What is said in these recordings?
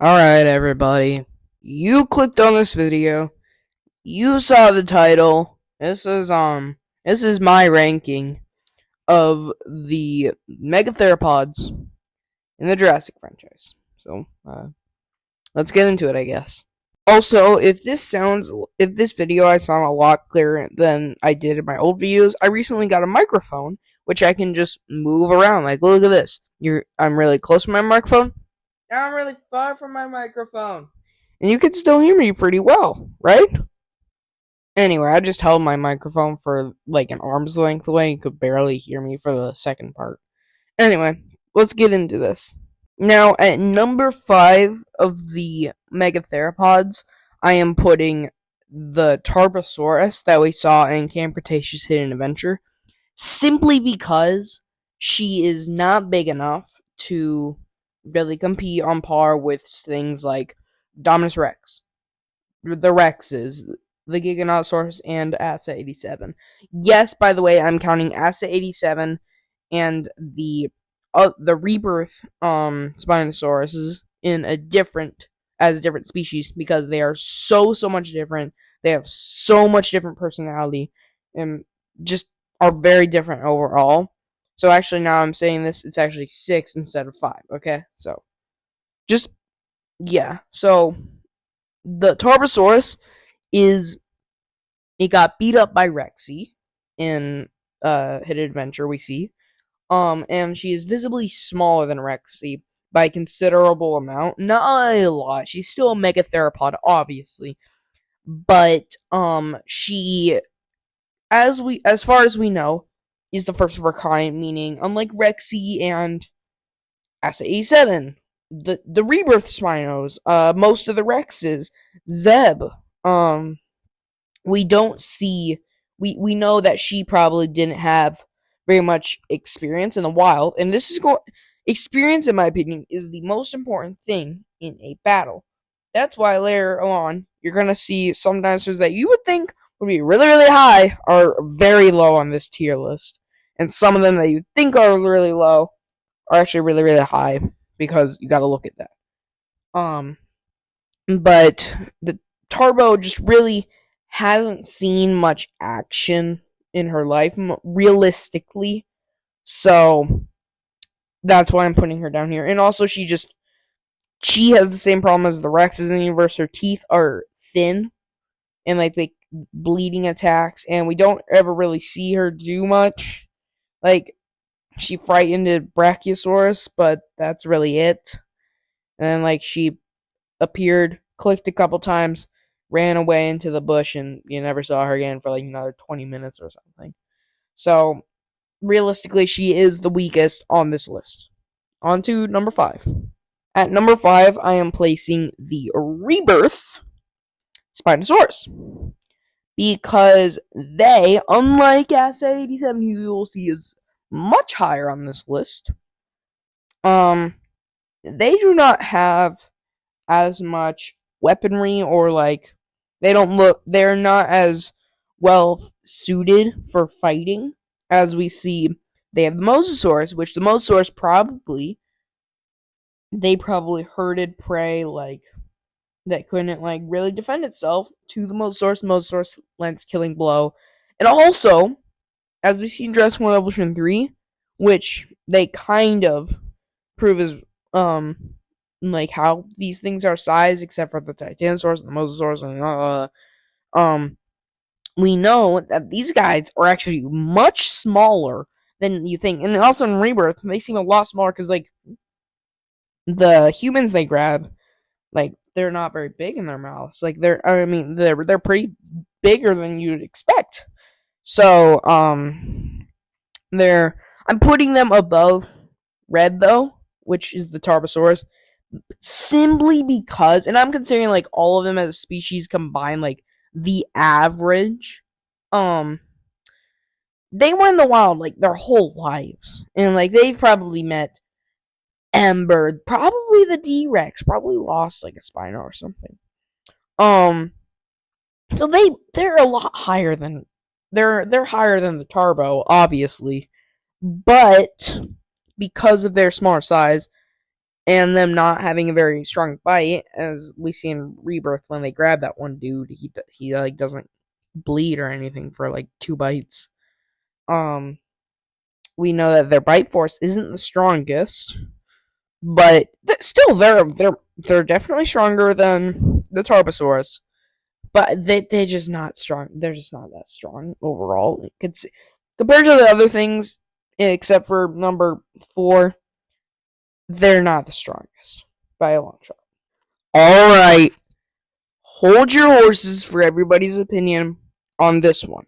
Alright, everybody. You clicked on this video. You saw the title. This is my ranking of the megatheropods in the Jurassic franchise. So, let's get into it, I guess. Also, if this video I sound a lot clearer than I did in my old videos, I recently got a microphone, which I can just move around. Like, look at this. I'm really close to my microphone. Now I'm really far from my microphone. And you can still hear me pretty well, right? Anyway, I just held my microphone for like an arm's length away. You could barely hear me for the second part. Anyway, let's get into this. Now, at number 5 of the megatheropods, I am putting the Tarbosaurus that we saw in Camp Cretaceous Hidden Adventure, simply because she is not big enough to really compete on par with things like Dominus Rex, the Rexes, the Giganotosaurus, and Asa 87. Yes, by the way, I'm counting Asa 87 and the rebirth Spinosaurus in a different species because they are so much different. They have so much different personality and just are very different overall. So actually, now I'm saying this, it's actually 6 instead of 5. Okay, so So the Tarbosaurus it got beat up by Rexy in Hidden Adventure. We see, and she is visibly smaller than Rexy by a considerable amount. Not a lot. She's still a megatheropod, obviously, but she, as far as we know, is the first of her kind. Meaning, unlike Rexy and Asa 87, the rebirth Spinos, most of the Rexes, Zeb, we don't see. We know that she probably didn't have very much experience in the wild, and experience, in my opinion, is the most important thing in a battle. That's why later on you're gonna see some dinosaurs that you would think would be really high are very low on this tier list, and some of them that you think are really low are actually really high because you got to look at that. But the Tarbo just really hasn't seen much action in her life, realistically. So that's why I'm putting her down here. And also, she has the same problem as the Rexes in the universe. Her teeth are thin and like bleeding attacks, and we don't ever really see her do much. Like, she frightened a Brachiosaurus, but that's really it. And then, like, she appeared, clicked a couple times, ran away into the bush, and you never saw her again for like another 20 minutes or something. So, realistically, she is the weakest on this list. On to number 5. At number 5, I am placing the rebirth Spinosaurus. Because they, unlike Asa 87, who you will see is much higher on this list, they do not have as much weaponry, or like they're not as well suited for fighting as we see. They have the Mosasaurus, which the Mosasaurus probably herded prey like that couldn't like really defend itself to the Mosasaurus. Mosasaurus lends killing blow, and also, as we see in Jurassic World Evolution 3, which they kind of prove is like how these things are sized, except for the Titanosaurus and the Mosasaurus, and we know that these guys are actually much smaller than you think. And also in Rebirth, they seem a lot smaller because like the humans they grab, like, they're not very big in their mouths. Like, they're pretty bigger than you'd expect. So I'm putting them above Red, though, which is the Tarbosaurus, simply because, and I'm considering like all of them as a species combined, like the average, they were in the wild like their whole lives, and like they've probably met Ember, probably the D-Rex, probably lost like a Spino or something. So they're a lot higher than they're higher than the Tarbo, obviously, but because of their smaller size and them not having a very strong bite, as we see in Rebirth when they grab that one dude. He like doesn't bleed or anything for like 2 bites. We know that their bite force isn't the strongest, but still they're definitely stronger than the Tarbosaurus. But they're just not strong. They're just not that strong overall. Compared to the other things, except for number 4, they're not the strongest by a long shot. All right, hold your horses for everybody's opinion on this one.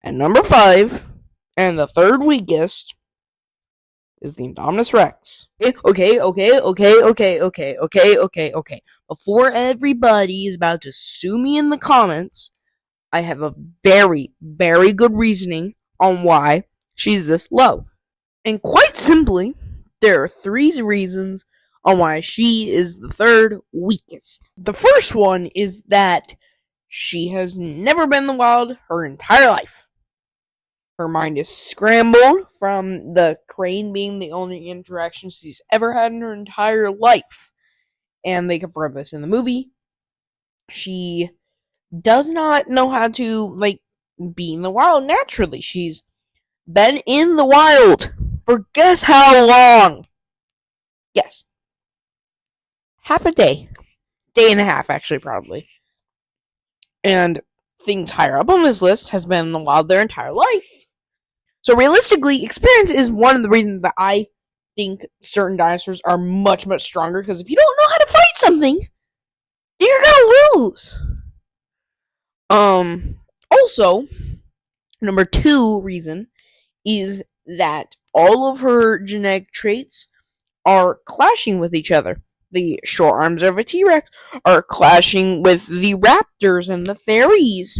And number 5, and the third weakest, is the Indominus Rex. Okay. Before everybody is about to sue me in the comments, I have a very, very good reasoning on why she's this low. And quite simply, there are 3 reasons on why she is the third weakest. The first one is that she has never been in the wild her entire life. Her mind is scrambled from the crane being the only interaction she's ever had in her entire life. And they confirm this in the movie. She does not know how to, be in the wild naturally. She's been in the wild for guess how long? Yes. Half a day. Day and a half, actually, probably. And things higher up on this list has been in the wild their entire life. So realistically, experience is one of the reasons that I think certain dinosaurs are much, much stronger. Because if you don't know how to fight something, you're gonna lose. Also, number 2 reason is that all of her genetic traits are clashing with each other. The short arms of a T-Rex are clashing with the raptors and the fairies.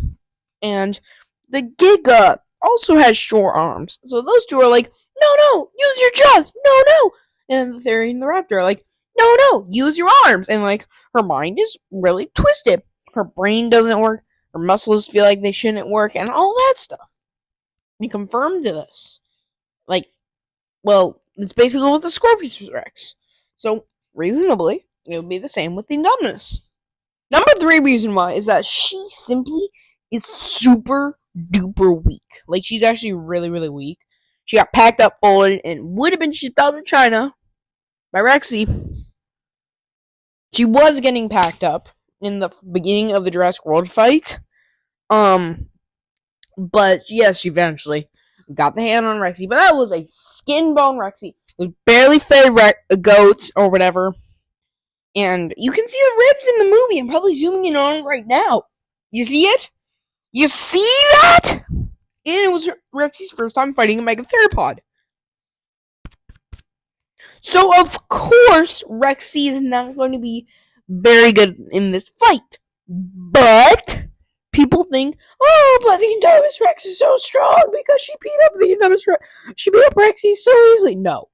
And the Giga also has short arms. So those two are like, no, use your jaws, no. And the fairy and the raptor are like, no, use your arms. And her mind is really twisted. Her brain doesn't work. Her muscles feel like they shouldn't work, and all that stuff. We confirmed this. It's basically what the Scorpius Rex. So, reasonably, it would be the same with the Indominus. Number 3 reason why is that she simply is super duper weak. She's actually really, really weak. She got packed up, folded, and would have been shipped out to China by Rexy. She was getting packed up in the beginning of the Jurassic World fight. But yes, she eventually got the hand on Rexy, but that was a skin bone Rexy. It was barely fed goats or whatever. And you can see the ribs in the movie. I'm probably zooming in on it right now. You see it? You see that? And it was Rexy's first time fighting a megatheropod. So of course, Rexy is not going to be very good in this fight. But people think, but the Indominus Rex is so strong because she beat up the Indominus Rex. She beat up Rexy so easily. No.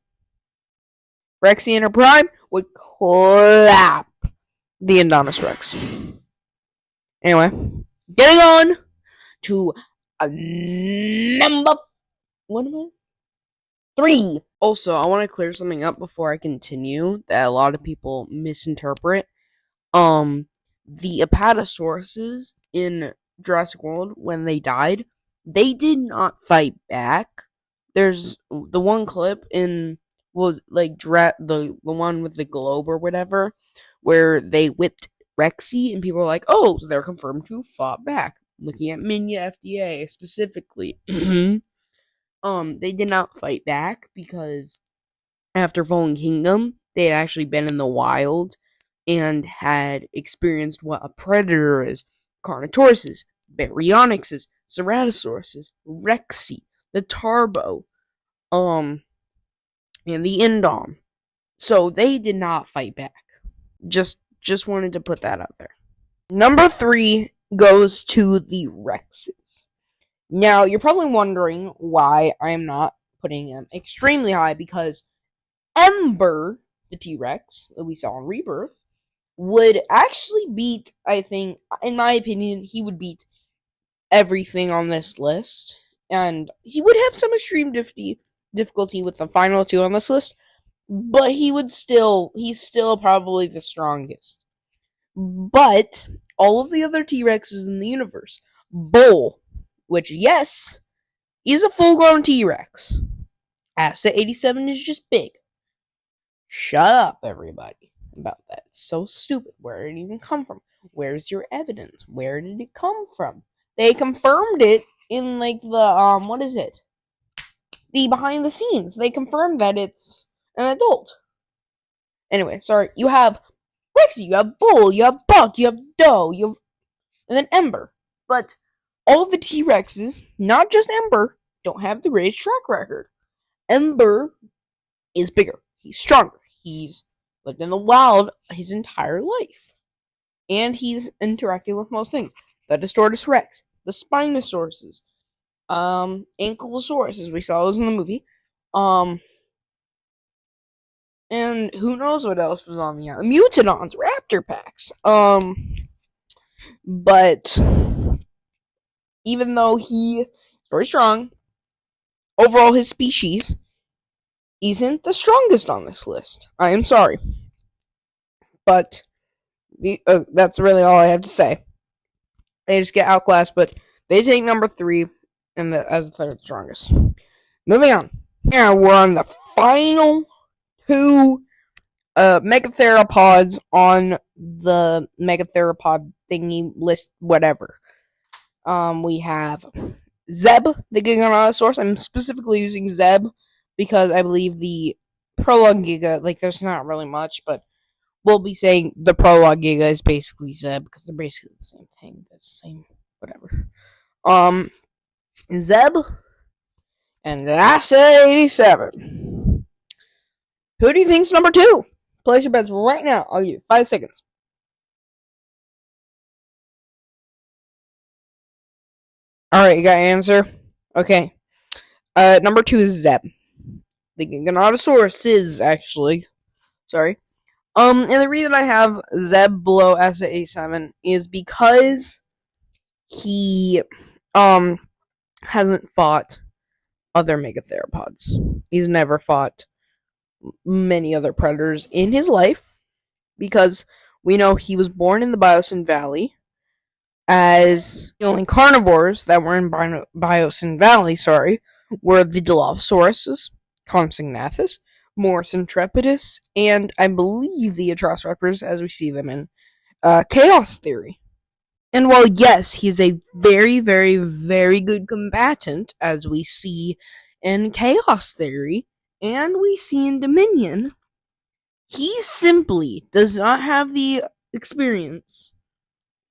Rexy in her prime would clap the Indominus Rex. Anyway, getting on to number 3. Also, I want to clear something up before I continue that a lot of people misinterpret. The Apatosauruses in Jurassic World, when they died, they did not fight back. There's the one clip the one with the globe or whatever, where they whipped Rexy, and people were like, oh, so they're confirmed to have fought back. Looking at Minya FDA specifically. They did not fight back because after Fallen Kingdom, they had actually been in the wild and had experienced what a predator is. Carnotauruses, Baryonyxes, Ceratosauruses, Rexy, the Tarbo, and the Indom. So they did not fight back. Just wanted to put that out there. Number 3 goes to the Rexes. Now, you're probably wondering why I am not putting them extremely high, because Ember, the T-Rex that we saw in Rebirth, would actually beat, I think, in my opinion, he would beat everything on this list. And he would have some extreme difficulty with the final 2 on this list. but he's still probably the strongest. But all of the other T-Rexes in the universe, Bull, which yes, is a full-grown T-Rex. Asset 87 is just big. Shut up, everybody, about that. It's so stupid. Where did it even come from? Where's your evidence? Where did it come from? They confirmed it in like the what is it? The behind the scenes. They confirmed that it's an adult. Anyway, sorry. You have Rexy, you have Bull, you have Buck, you have Doe, and then Ember. But all of the T-Rexes, not just Ember, don't have the greatest track record. Ember is bigger. He's stronger. He's lived in the wild his entire life. And he's interacting with most things. The Distortus Rex, the Spinosauruses, Ankylosaurus, as we saw those in the movie. And who knows what else was on the island. Mutodons, Raptor Packs. But even though he is very strong, overall his species isn't the strongest on this list. I am sorry. But that's really all I have to say. They just get outclassed, but they take number 3 as the player the strongest. Moving on. Now we're on the final 2 megatheropods on the megatheropod thingy list, whatever. We have Zeb, the Giganotosaurus. I'm specifically using Zeb because I believe the Prologue Giga, like, there's not really much, but we'll be saying the Prologue Giga is basically Zeb because they're basically the same thing. That's the same, whatever. Zeb and Asset 87. Who do you think's number 2? Place your bets right now. I'll give you 5 seconds. Alright, you got an answer? Okay. Number 2 is Zeb. The Giganotosaurus is, actually. Sorry. And the reason I have Zeb below Asset 87 is because he, hasn't fought other megatheropods. He's never fought many other predators in his life because we know he was born in the Biosyn Valley as the only carnivores that were in Biosyn Valley, were the Dilophosaurus, Compsognathus, Morris Intrepidus, and I believe the Atrociraptors as we see them in Chaos Theory. And while yes, he's a very, very, very good combatant, as we see in Chaos Theory, and we see in Dominion, he simply does not have the experience.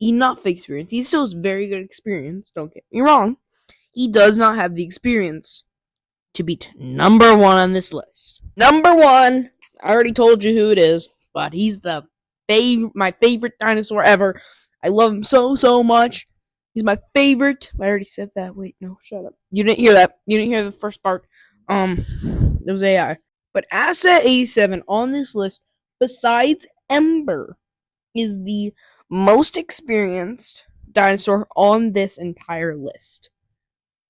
Enough experience. He still has very good experience, don't get me wrong. He does not have the experience to beat number 1 on this list. Number 1, I already told you who it is, but he's my favorite dinosaur ever. I love him so, so much. He's my favorite. I already said that. Wait, no, shut up. You didn't hear that. You didn't hear the first part. It was AI. But Asset 87 on this list, besides Ember, is the most experienced dinosaur on this entire list.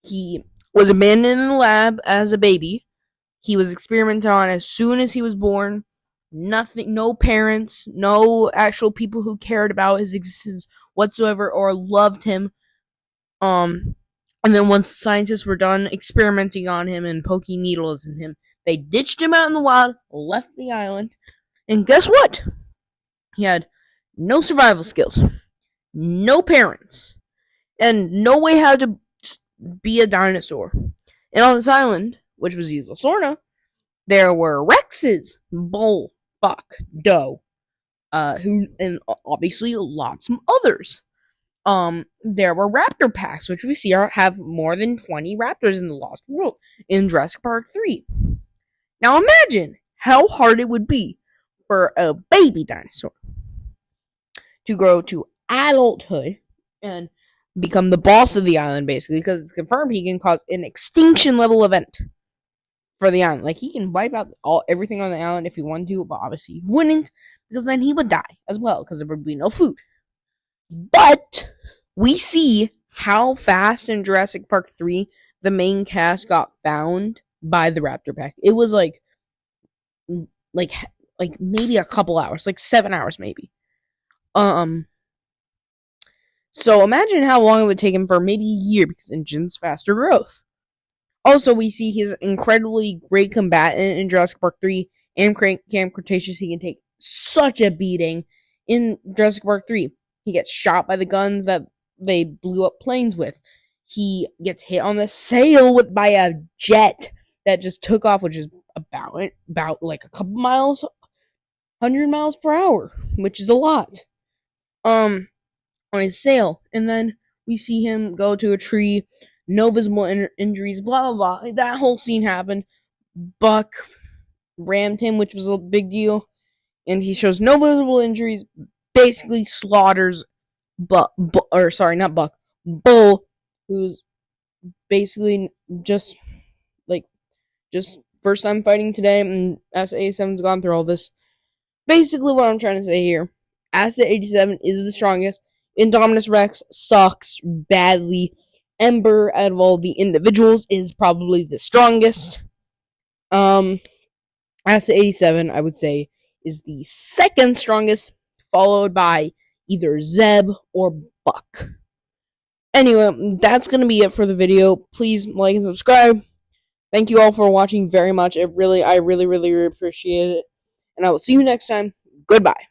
He was abandoned in the lab as a baby. He was experimented on as soon as he was born. Nothing, no parents, no actual people who cared about his existence whatsoever or loved him. And then once the scientists were done experimenting on him and poking needles in him, they ditched him out in the wild, left the island, and guess what? He had no survival skills, no parents, and no way how to be a dinosaur. And on this island, which was Isla Sorna, there were Rexes, Bull, Buck, Doe, and obviously lots of others. There were raptor packs, which we see have more than 20 raptors in the Lost World in Jurassic Park 3. Now imagine how hard it would be for a baby dinosaur to grow to adulthood and become the boss of the island, basically, because it's confirmed he can cause an extinction level event for the island. Like, he can wipe out everything on the island if he wanted to, but obviously he wouldn't, because then he would die as well, because there would be no food. But we see how fast in Jurassic Park 3 the main cast got found by the Raptor Pack. It was like like maybe a couple hours, like 7 hours maybe. Um, so imagine how long it would take him for maybe a year because engines faster growth. Also, we see he's incredibly great combatant in Jurassic Park 3 and Camp Cretaceous. He can take such a beating in Jurassic Park 3. He gets shot by the guns that they blew up planes with. He gets hit on the sail by a jet that just took off, which is about like a couple miles, 100 miles per hour, which is a lot. On his sail, and then we see him go to a tree, no visible injuries, blah blah blah. That whole scene happened. Buck rammed him, which was a big deal, and he shows no visible injuries. Basically slaughters not Buck, Bull, who's basically just like first time fighting today, and SA-7's gone through all this. Basically, what I'm trying to say here, Asset 87 is the strongest. Indominus Rex sucks badly. Ember, out of all the individuals, is probably the strongest. Asset 87, I would say, is the second strongest, followed by either Zeb or Buck. Anyway, that's going to be it for the video. Please like and subscribe. Thank you all for watching very much. I really appreciate it. And I will see you next time. Goodbye.